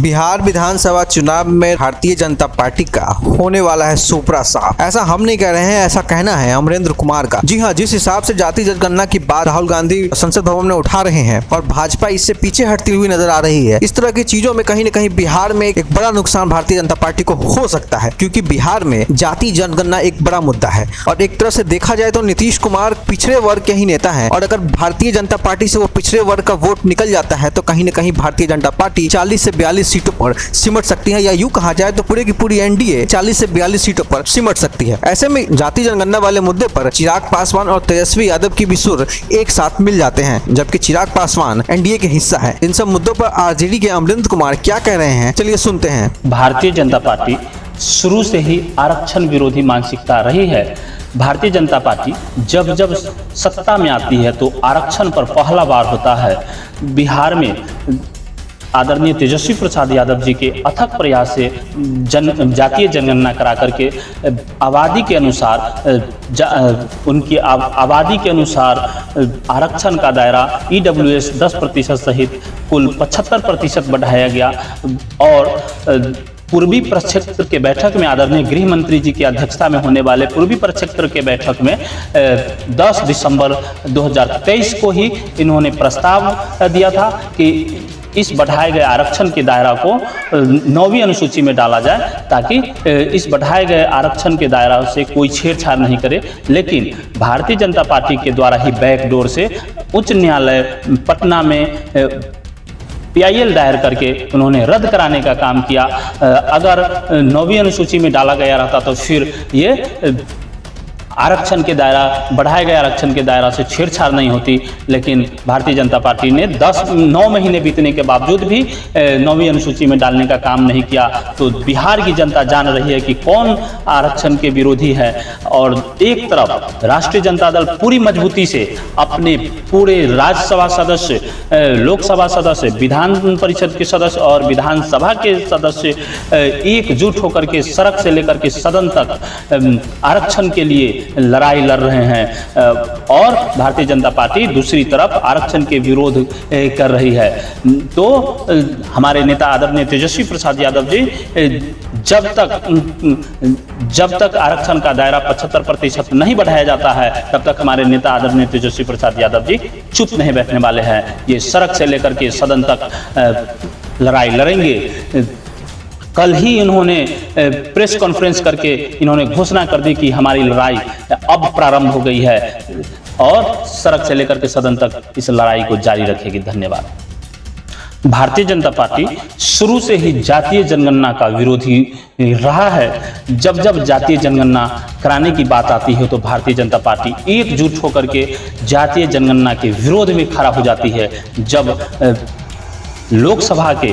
बिहार विधानसभा चुनाव में भारतीय जनता पार्टी का होने वाला है सुपरा साफ। ऐसा हम नहीं कह रहे हैं, ऐसा कहना है अमरेंद्र कुमार का। जी हाँ, जिस हिसाब से जाति जनगणना की बात राहुल गांधी संसद भवन में उठा रहे हैं और भाजपा इससे पीछे हटती हुई नजर आ रही है, इस तरह की चीजों में कहीं न कहीं बिहार में एक बड़ा नुकसान भारतीय जनता पार्टी को हो सकता है, क्योंकि बिहार में जाति जनगणना एक बड़ा मुद्दा है। और एक तरह से देखा जाए तो नीतीश कुमार पिछड़े वर्ग के ही नेता है, और अगर भारतीय जनता पार्टी से वो पिछड़े वर्ग का वोट निकल जाता है तो कहीं न कहीं भारतीय जनता पार्टी 40 से 42 सीटों पर सिमट सकती है, या यूं कहा जाए तो पूरी की पूरी एनडीए 40 से 42 सीटों पर सिमट सकती है। ऐसे में जाति जनगणना वाले मुद्दे पर चिराग पासवान और तेजस्वी यादव की भी सुर एक साथ मिल जाते हैं, जबकि चिराग पासवान एनडीए के हिस्सा है। इन सब मुद्दों पर आरजेडी के अमरेंद्र कुमार क्या कह रहे हैं, चलिए सुनते हैं। भारतीय जनता पार्टी शुरू से ही आरक्षण विरोधी मानसिकता रही है। भारतीय जनता पार्टी जब जब सत्ता में आती है तो आरक्षण पर पहला बार होता है। बिहार में आदरणीय तेजस्वी प्रसाद यादव जी के अथक प्रयास से जातीय जनगणना करा करके आबादी के अनुसार उनकी आबादी के अनुसार आरक्षण का दायरा EWS 10% सहित कुल 75% बढ़ाया गया। और पूर्वी प्रक्षेत्र के बैठक में आदरणीय गृह मंत्री जी की अध्यक्षता में होने वाले पूर्वी प्रक्षेत्र के बैठक में 10 दिसंबर 2023 को ही इन्होंने प्रस्ताव दिया था कि इस बढ़ाए गए आरक्षण के दायरा को 9वीं अनुसूची में डाला जाए, ताकि इस बढ़ाए गए आरक्षण के दायरा से कोई छेड़छाड़ नहीं करे। लेकिन भारतीय जनता पार्टी के द्वारा ही बैकडोर से उच्च न्यायालय पटना में PIL दायर करके उन्होंने रद्द कराने का काम किया। अगर 9वीं अनुसूची में डाला गया रहता तो फिर ये आरक्षण के दायरा बढ़ाए गए आरक्षण के दायरा से छेड़छाड़ नहीं होती। लेकिन भारतीय जनता पार्टी ने 9 महीने बीतने के बावजूद भी 9वीं अनुसूची में डालने का काम नहीं किया। तो बिहार की जनता जान रही है कि कौन आरक्षण के विरोधी है। और एक तरफ राष्ट्रीय जनता दल पूरी मजबूती से अपने पूरे राज्यसभा सदस्य, लोकसभा सदस्य, विधान परिषद के सदस्य और विधानसभा के सदस्य एकजुट होकर के सड़क से लेकर के सदन तक आरक्षण के लिए लड़ाई लड़ रहे हैं। और भारतीय जनता पार्टी दूसरी तरफ आरक्षण के विरोध कर रही है। तो हमारे नेता आदरणीय तेजस्वी प्रसाद यादव जी जब तक आरक्षण का दायरा 75% नहीं बढ़ाया जाता है, तब तक हमारे नेता आदरणीय तेजस्वी प्रसाद यादव जी चुप नहीं बैठने वाले हैं। ये सड़क से लेकर के सदन तक लड़ाई लड़ेंगे। कल ही इन्होंने प्रेस कॉन्फ्रेंस करके इन्होंने घोषणा कर दी कि हमारी लड़ाई अब प्रारंभ हो गई है, और सड़क से लेकर के सदन तक इस लड़ाई को जारी रखेगी। धन्यवाद। भारतीय जनता पार्टी शुरू से ही जातीय जनगणना का विरोधी रहा है। जब जब जातीय जनगणना कराने की बात आती है तो भारतीय जनता पार्टी एकजुट होकर के जातीय जनगणना के विरोध में खड़ा हो जाती है। जब लोकसभा के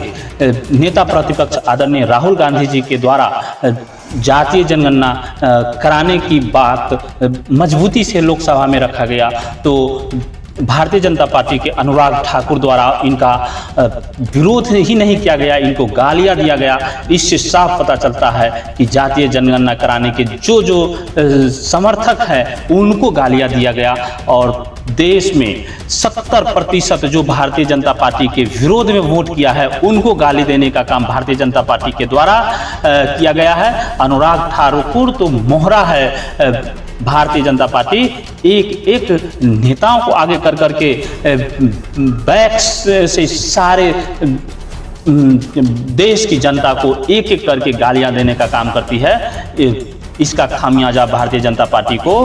नेता प्रतिपक्ष आदरणीय राहुल गांधी जी के द्वारा जातीय जनगणना कराने की बात मजबूती से लोकसभा में रखा गया, तो भारतीय जनता पार्टी के अनुराग ठाकुर द्वारा इनका विरोध ही नहीं किया गया, इनको गालियां दिया गया। इससे साफ पता चलता है कि जातीय जनगणना कराने के जो समर्थक हैं उनको गालियां दिया गया। और देश में 70% जो भारतीय जनता पार्टी के विरोध में वोट किया है उनको गाली देने का काम भारतीय जनता पार्टी के द्वारा किया गया है। अनुराग ठाकुर तो मोहरा है। भारतीय जनता पार्टी एक नेताओं को आगे कर करके बैक से सारे देश की जनता को एक एक करके गालियां देने का काम करती है। इसका खामियाजा भारतीय जनता पार्टी को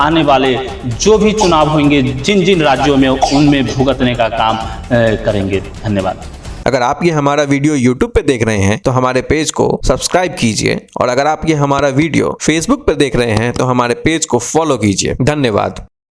आने वाले जो भी चुनाव होंगे जिन जिन राज्यों में उनमें भुगतने का काम करेंगे। धन्यवाद। अगर आप ये हमारा वीडियो YouTube पे देख रहे हैं तो हमारे पेज को सब्सक्राइब कीजिए, और अगर आप ये हमारा वीडियो Facebook पे देख रहे हैं तो हमारे पेज को फॉलो कीजिए। धन्यवाद।